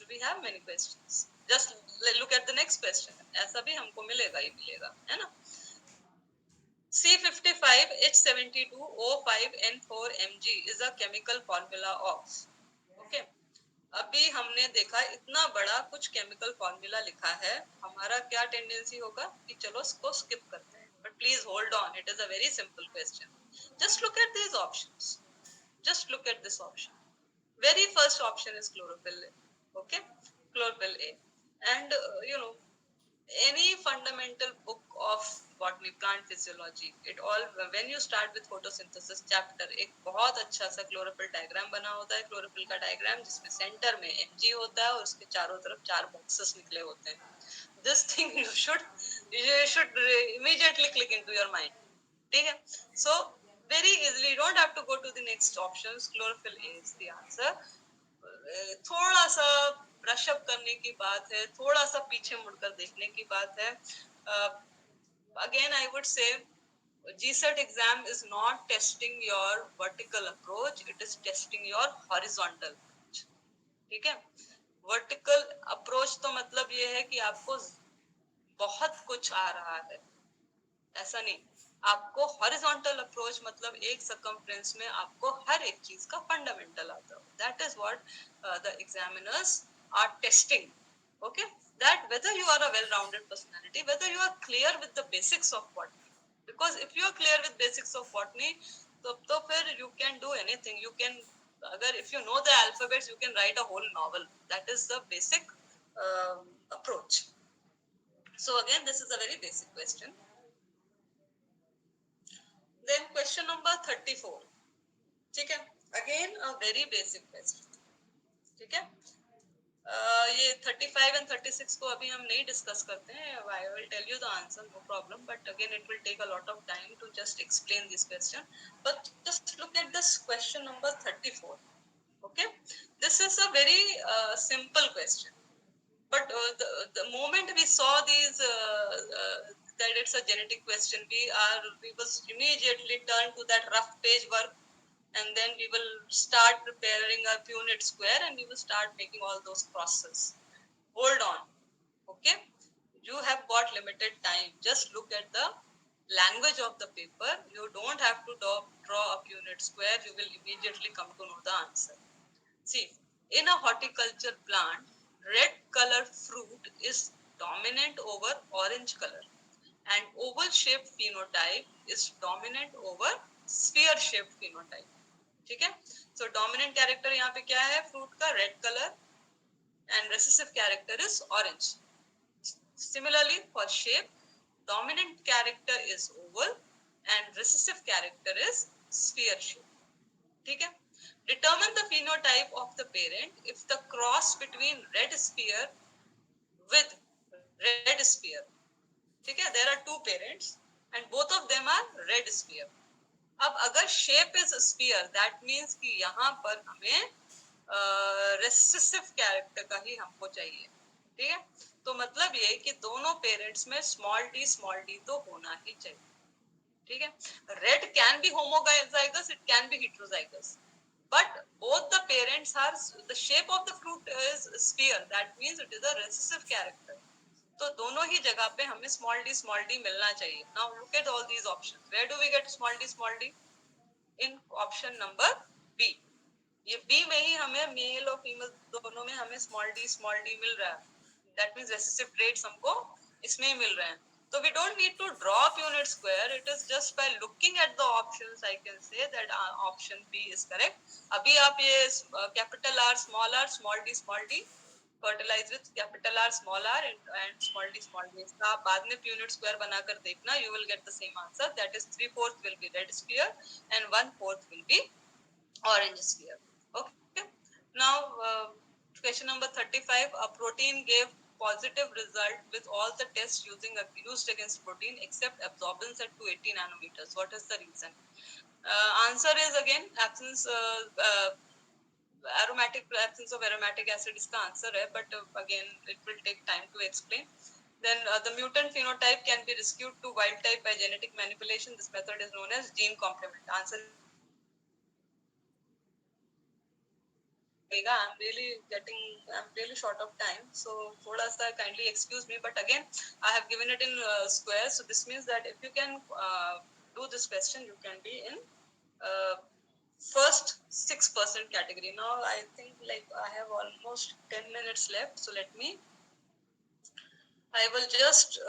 [SPEAKER 1] we have many questions. Just look at the next question. ऐसा भी हमको मिलेगा ही मिलेगा, है ना? C55H72O5N4Mg is a chemical formula of. Okay. अभी हमने देखा इतना बड़ा कुछ केमिकल फॉर्मूला लिखा है, हमारा क्या टेंडेंसी होगा कि चलो इसको स्किप करते हैं. But please hold on, it is a very simple question. Just look at these options. Just look at this option. Very first option is chlorophyll A. Okay, chlorophyll A. And any fundamental book of botany, plant physiology, it all, when you start with photosynthesis chapter, एक बहुत अच्छा सा chlorophyll diagram बना होता है. chlorophyll का diagram जिसमें center में Mg होता है और उसके चारों तरफ 4 boxes निकले होते हैं. This thing you should immediately click into your mind. ठीक है? So very easily, you don't have to go to the next options. Chlorophyll A is the answer. थोड़ा सा ब्रश अप करने की बात है, थोड़ा सा पीछे मुड़कर देखने की बात है. Again I would say Gset exam is not testing your vertical approach, it is testing your horizontal approach. ठीक है? Vertical approach तो मतलब ये है कि आपको बहुत कुछ आ रहा है, ऐसा नहीं, आपको हॉरिजॉन्टल अप्रोच मतलब एक सर्कमफ्रेंस में आपको हर एक चीज का फंडामेंटल आता हो. That is what the examiners are testing. Okay, that whether you are a well-rounded personality, whether you are clear with the basics of botany. Because if you are clear with basics of botany, तो फिर you can do anything. You can, अगर if you know the alphabets, you can write a whole novel. That is the basic approach. So again, this is a very basic question. Then question number 34. ठीक है, again a very basic question. ठीक है, ये 35 and 36 को अभी हम नहीं discuss करते हैं. I will tell you the answer, no problem, but again it will take a lot of time to just explain this question. But just look at this question number 34. Okay, this is a very simple question. But the moment we saw these that it's a genetic question, we will immediately turn to that rough page work, and then we will start preparing a unit square, and we will start making all those processes. Hold on, okay? You have got limited time. Just look at the language of the paper. You don't have to draw a unit square. You will immediately come to know the answer. See, in a horticulture plant, red color fruit is dominant over orange color, and oval shaped phenotype is dominant over sphere shaped phenotype. ठीक है, so dominant character यहाँ पे क्या है, fruit का red color, and recessive character is orange. Similarly, for shape, dominant character is oval and recessive character is sphere shape. ठीक है, determine the phenotype of the parent if the cross between red sphere with red sphere. ठीक है, there are two parents and both of them are red sphere. अब अगर shape is sphere, that means कि यहाँ पर हमें recessive character का ही हमको चाहिए. ठीक है, तो मतलब ये कि दोनों पेरेंट्स में small d तो होना ही चाहिए. ठीक है, red can be homozygous, it can be heterozygous, but both the parents are, the shape of the fruit is sphere, that means it is a recessive character. तो दोनों ही जगह पे हमें small d मिलना चाहिए. Now look at all these options. Where do we get small d? In option number B. ये B में ही हमें मेल और फीमेल दोनों में हमें small d मिल रहा है. That means recessive traits हमको इसमें ही मिल रहे हैं. So we don't need to draw a unit square. It is just by looking at the options I can say that option B is correct. अभी आप ये capital R, small d, fertilize with capital R, small r and small d. इसका आप बाद में unit square बनाकर देखना, you will get the same answer. That is 3/4 will be red sphere and 1/4 will be orange sphere. Okay. Now question number 35. A protein gave positive result with all the tests used against protein except absorbance at 280 nanometers. What is the reason? Answer is again absence of aromatic acid is the answer, but again it will take time to explain. Then the mutant phenotype can be rescued to wild type by genetic manipulation. This method is known as gene complement. Answer. I'm really short of time, so thoda sa kindly excuse me, but again I have given it in squares, so this means that if you can do this question, you can be in first 6% category. Now I think like I have almost 10 minutes left, so I will just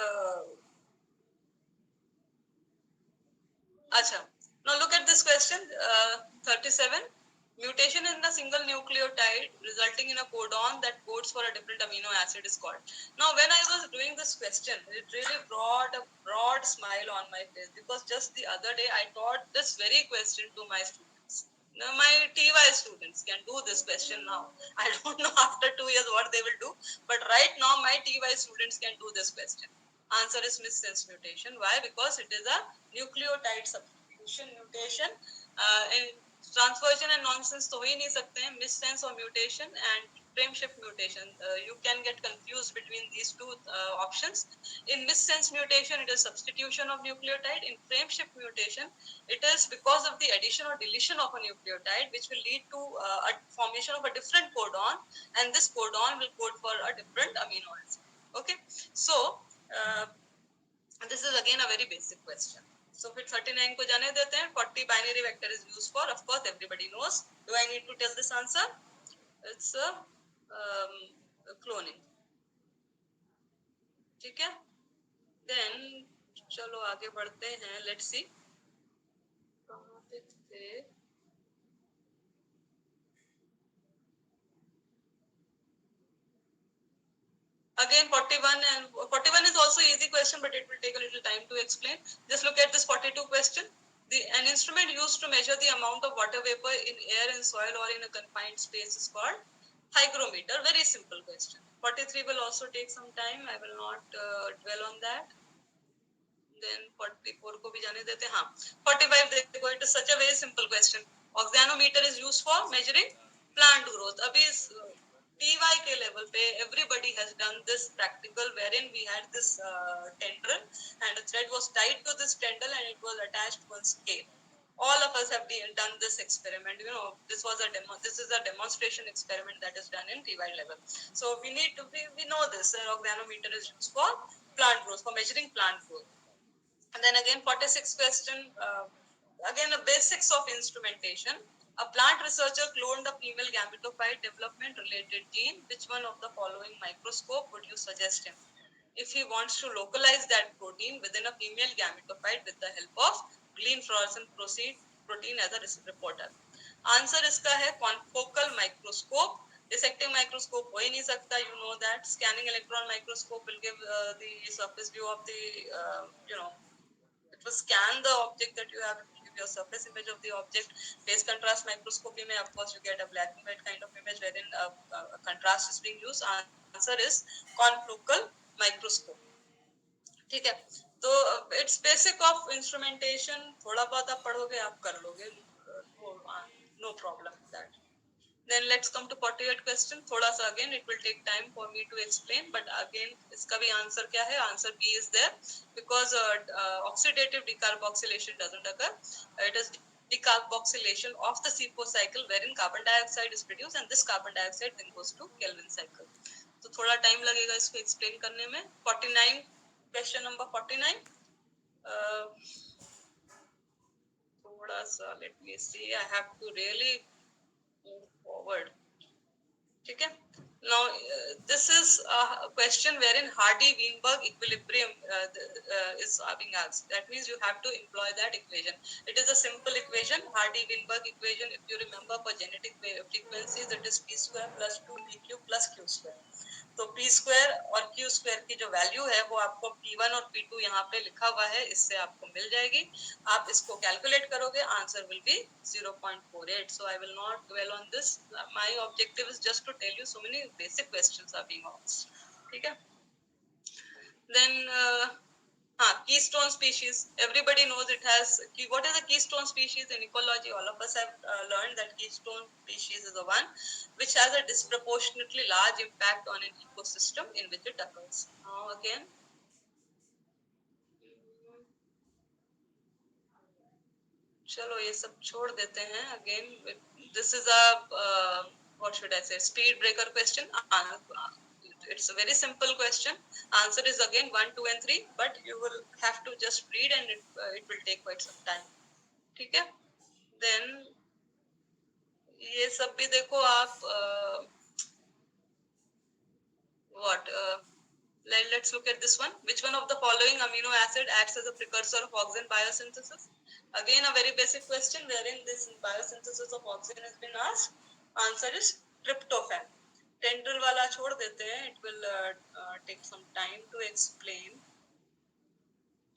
[SPEAKER 1] Acha. Now look at this question, 37. Mutation in the single nucleotide resulting in a codon that codes for a different amino acid is called. Now when I was doing this question, it really brought a broad smile on my face, because just the other day I taught this very question to my students. Now my TY students can do this question now. I don't know after 2 years what they will do, but right now my TY students can do this question. Answer is missense mutation. Why? Because it is a nucleotide substitution mutation. And transversion and nonsense तो हो ही नहीं सकते हैं. Missense or mutation and frame shift mutation. You can get confused between these two options. In missense mutation, it is substitution of nucleotide. In frame shift mutation, it is because of the addition or deletion of a nucleotide, which will lead to a formation of a different codon, and this codon will code for a different amino acid. Okay, so This is again a very basic question. So फिर 39 को जाने देते हैं. 40 binary vector is used for, of course everybody knows. Do I need to tell this answer? It's cloning. ठीक है. Then चलो आगे बढ़ते हैं. Let's see. कहाँ पे थे? Again 41 and 41 is also easy question, but it will take a little time to explain. Just look at this 42 question. An instrument used to measure the amount of water vapor in air, in soil, or in a confined space is called hygrometer. Very simple question. 43 will also take some time. I will not dwell on that. Then 44 को भी जाने देते हैं. हाँ. 45 देखो, it is such a very simple question. Oxyanometer is used for measuring plant growth. अभी TY के level पे everybody has done this practical wherein we had this tendril and a thread was tied to this tendril and it was attached to one scale. All of us have done this experiment. You know, this is a demonstration experiment that is done in TY level. So we know this. Oxyanometer is used for plant growth, for measuring plant growth. And then again 46 question, again the basics of instrumentation. A plant researcher cloned a female gametophyte development related gene. Which one of the following microscope would you suggest him if he wants to localize that protein within a female gametophyte with the help of green fluorescent protein as a reporter? Answer इसका है confocal microscope. Dissecting microscope हो ही नहीं सकता, you know that. Scanning electron microscope will give the surface view of the it will scan the object that you have, give you a surface image of the object. Phase contrast microscopy में, of course, you get a black and white kind of image wherein a contrast is being used. Answer is confocal microscope. ठीक है. तो it's basic of instrumentation. थोड़ा बहुत आप पढ़ोगे, आप कर लोगे. No problem with that. Then let's come to 48 question. थोड़ा सा again it will take time for me to explain, but again इसका भी answer क्या है? Answer B is there because oxidative decarboxylation doesn't occur. It is decarboxylation of the C4 cycle wherein carbon dioxide is produced and this carbon dioxide then goes to Kelvin cycle. तो थोड़ा time लगेगा इसको explain करने में. 49 question number 49. थोड़ा सा let me see. I have to really move forward. Okay. Now this is a question wherein Hardy-Weinberg equilibrium is being asked. That means you have to employ that equation. It is a simple equation. Hardy-Weinberg equation, if you remember, for genetic frequencies, it is p square plus 2pq plus q square. तो p square और q square की जो value है वो आपको p1 और p2 यहाँ पे लिखा हुआ है, इससे आपको मिल जाएगी. आप इसको कैलकुलेट करोगे, answer will be 0.48. So I will not dwell on this. My objective is just to tell you so many basic questions are being asked. ठीक है. Then keystone species. Everybody knows it has. What is a keystone species in ecology? All of us have learned that keystone species is the one which has a disproportionately large impact on an ecosystem in which it occurs. Now again, चलो ये सब छोड़ देते हैं. Again, this is a what should I say? Speedbreaker question. It's a very simple question. Answer is again 1, 2 and 3, but you will have to just read and it will take quite some time. ठीक है. Then ये सब भी देखो आप let's look at this one. Which one of the following amino acid acts as a precursor of oxygen biosynthesis? Again a very basic question wherein this biosynthesis of oxygen has been asked. Answer is tryptophan. Tendril वाला छोड़ देते हैं. It will take some time to explain.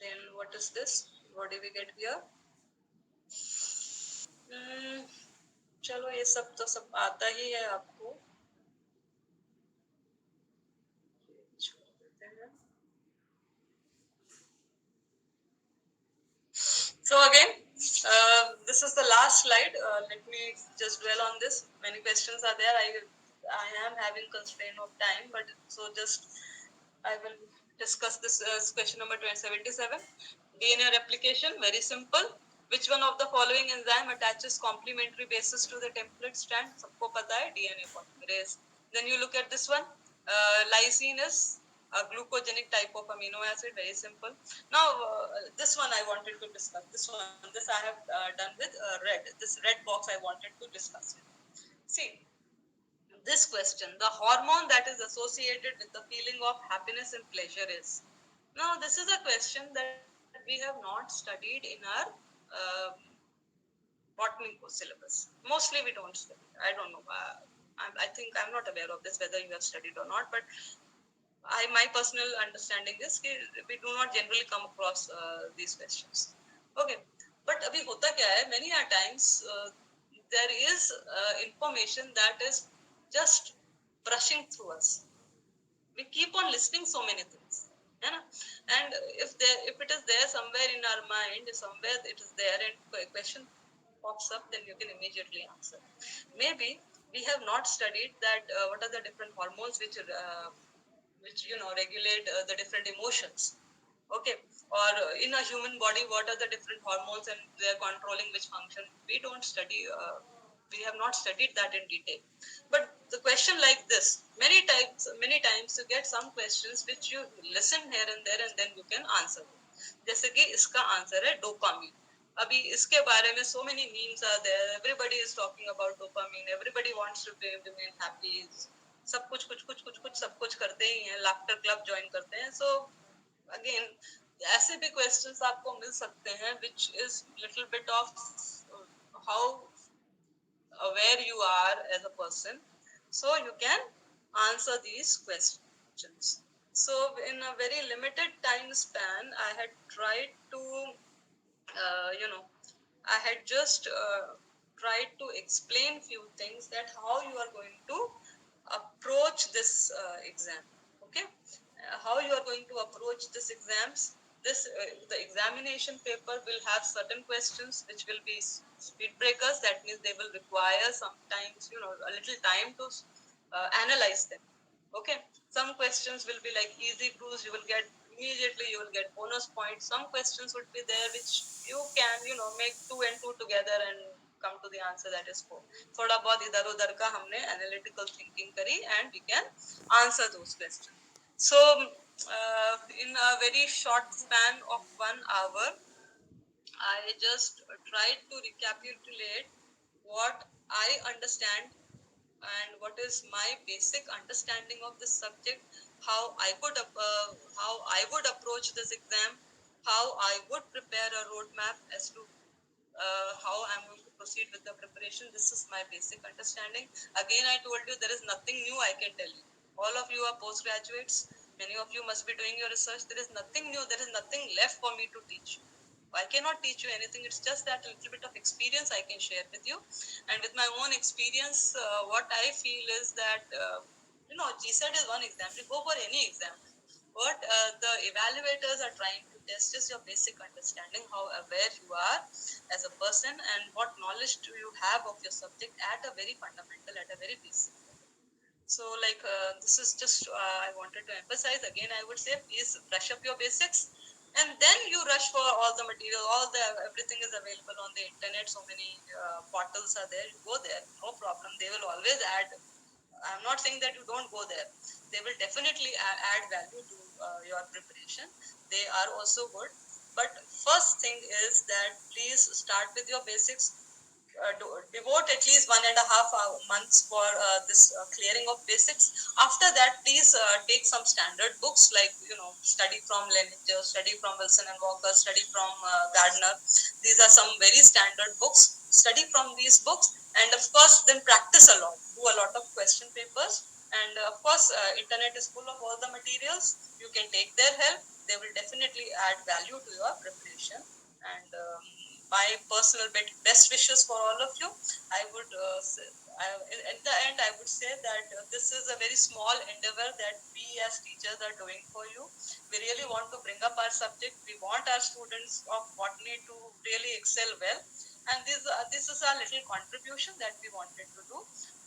[SPEAKER 1] Then what is this? What do we get here? चलो ये सब तो सब आता ही है आपको. So again, this is the last slide. Let me just dwell on this. Many questions are there. I am having constraint of time, but so just I will discuss this question number 77. DNA replication, very simple. Which one of the following enzyme attaches complementary bases to the template strand? सबको पता है DNA polymerase. Then you look at this one. Lysine is a glucogenic type of amino acid, very simple. Now, this one I wanted to discuss. This I have done with red. This red box I wanted to discuss. See, this question, the hormone that is associated with the feeling of happiness and pleasure is. Now, this is a question that we have not studied in our uh, botany syllabus. Mostly we don't study. I don't know. I think I'm not aware of this, whether you have studied or not, but my personal understanding is we do not generally come across these questions. Okay, but abhi hota kya hai? Many a times there is information that is just brushing through us. We keep on listening so many things, and if it is there somewhere in our mind, somewhere it is there, and a question pops up, then you can immediately answer. Maybe we have not studied that what are the different hormones which regulate the different emotions. Okay, or in a human body, what are the different hormones and they are controlling which function? We don't study, we have not studied that in detail. But the question like this, many times you get some questions which you listen here and there and then you can answer. जैसे कि इसका answer है dopamine. अभी इसके बारे में so many memes are there, everybody is talking about dopamine, everybody wants to remain happy, सब कुछ सब कुछ करते ही हैं, लाफ्टर क्लब ज्वाइन करते हैं. So again, ऐसे भी questions आपको मिल सकते हैं which is little bit of how aware you are as a person, so you can answer these questions. So in a very limited time span, I had tried to I had just tried to explain few things that how you are going to approach this exam. Okay, how you are going to approach this exams. This the examination paper will have certain questions which will be speed breakers. That means they will require sometimes a little time to analyze them. Okay, some questions will be like easy cruise, you will get immediately, you will get bonus points. Some questions would be there which you can make 2 and 2 together and come to the answer, that is 4. थोड़ा बहुत इधर उधर का हमने analytical thinking करी and we can answer those questions. So in a very short span of 1 hour, I just tried to recapitulate what I understand and what is my basic understanding of this subject, how I would approach this exam, how I would prepare a roadmap as to how I'm going to proceed with the preparation. This is my basic understanding. Again, I told you there is nothing new I can tell you. All of you are postgraduates. Many of you must be doing your research. There is nothing new. There is nothing left for me to teach you. I cannot teach you anything. It's just that a little bit of experience I can share with you. And with my own experience, what I feel is that, Gset is one example. Go for any exam. What the evaluators are trying to test is your basic understanding, how aware you are as a person, and what knowledge do you have of your subject at a very fundamental, at a very basic. So this is just I wanted to emphasize. Again, I would say please brush up your basics, and then you rush for all the material. Everything is available on the internet. So many portals are there. You go there, no problem. They will always add. I'm not saying that you don't go there. They will definitely add value to your preparation. They are also good. But first thing is that please start with your basics. Devote at least 1.5 months for this clearing of basics. After that, please take some standard books like study from Leninger, study from Wilson and Walker, study from Gardner. These are some very standard books. Study from these books, and of course, then practice a lot. Do a lot of question papers, and of course, internet is full of all the materials. You can take their help. They will definitely add value to your preparation. And my personal best wishes for all of you. I would at the end I would say that this is a very small endeavor that we as teachers are doing for you. We really want to bring up our subject. We want our students of botany to really excel well, and this is our little contribution that we wanted to do.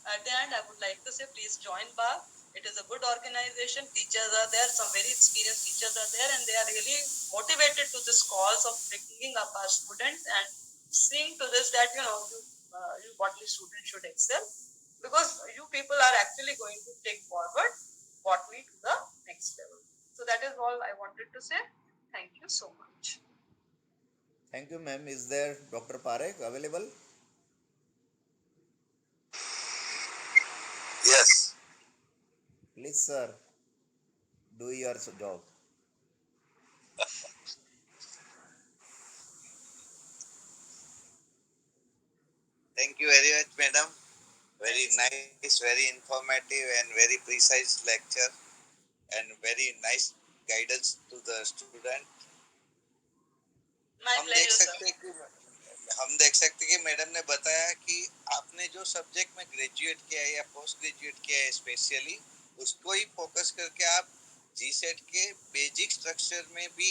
[SPEAKER 1] At the end, I would like to say please join BAR. It is a good organization. Teachers are there, some very experienced teachers are there, and they are really motivated to this cause of bringing up our students and seeing to this that you botany students should excel, because you people are actually going to take forward botany to the next level. So that is all I wanted to say. Thank you so much.
[SPEAKER 2] Thank you, ma'am. Is there Dr. Parekh available?
[SPEAKER 3] Yes.
[SPEAKER 2] Please, sir, do your job.
[SPEAKER 3] Thank you very much, madam. Very nice, very informative, and very precise lecture, and very nice guidance to the student.
[SPEAKER 1] My pleasure, sir.
[SPEAKER 3] हम देख सकते कि madam ने बताया कि आपने जो subject में ग्रेजुएट किया है या पोस्ट ग्रेजुएट किया है स्पेशली उसको ही फोकस करके आप जीसेट के बेसिक स्ट्रक्चर में भी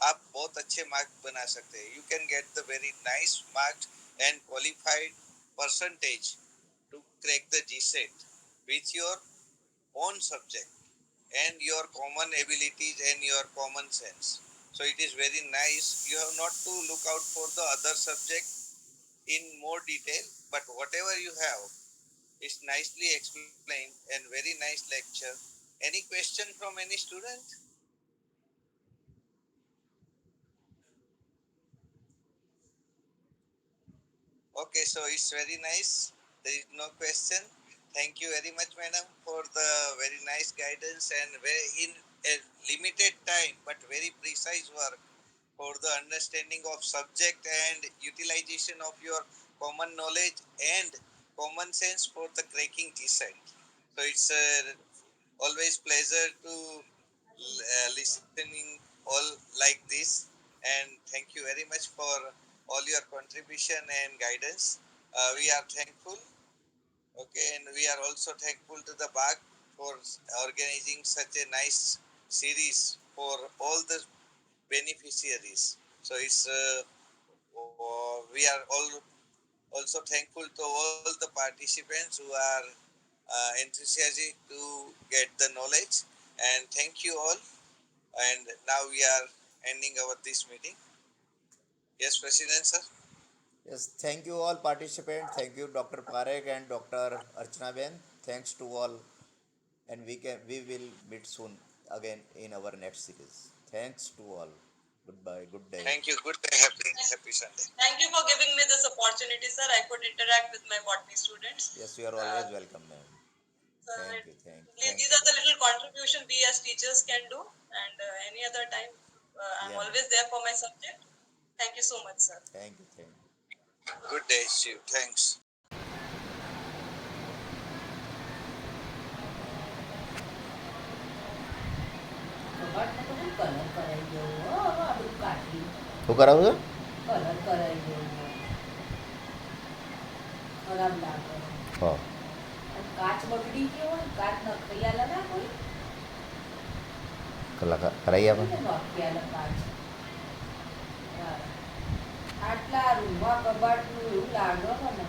[SPEAKER 3] आप बहुत अच्छे मार्क्स बना सकते हैं. You can get the very nice marks and qualified percentage to crack the GSET with your own subject and your common abilities and your common sense. So it is very nice. You have not to look out for the other subject in more detail, but whatever you have is nicely explained and very nice lecture. Any question from any student? Okay, so it's very nice. There is no question. Thank you very much, madam, for the very nice guidance and very in a limited time but very precise work for the understanding of subject and utilization of your common knowledge and common sense for the cracking Gset. So it's always pleasure to listening all like this, and thank you very much for all your contribution and guidance. We are thankful. Okay, and we are also thankful to the BAG for organizing such a nice series for all the beneficiaries. So it's we are all also thankful to all the participants who are enthusiastic to get the knowledge. And thank you all. And now we are ending our this meeting. Yes, President sir.
[SPEAKER 2] Yes, thank you all participants. Thank you, Dr. Parekh and Dr. Archana Ben. Thanks to all, and we will meet soon again in our next series. Thanks to all. Goodbye. Good day.
[SPEAKER 3] Thank you. Good day. Happy Sunday.
[SPEAKER 1] Thank you for giving me this opportunity, sir. I could interact with my botany students.
[SPEAKER 2] Yes, you are always welcome, ma'am. Thank you.
[SPEAKER 1] These are the little contribution we as teachers can do, and any other time, I'm always there for my subject. Thank you so much, sir.
[SPEAKER 2] Thank you.
[SPEAKER 3] Good day, Shiv. Thanks.
[SPEAKER 2] શું કરાવું છે?
[SPEAKER 4] Colour કરાવી દેવું ખરાબ લાગે.
[SPEAKER 2] હા.
[SPEAKER 4] કાચ બગડી ગયો હોય કાચ નખાઈ આલે ના કોઈ
[SPEAKER 2] કરાવી આપે
[SPEAKER 4] નખી આલે કાચ આટલા રૂમમાં કબાટનું એવું લાગે મને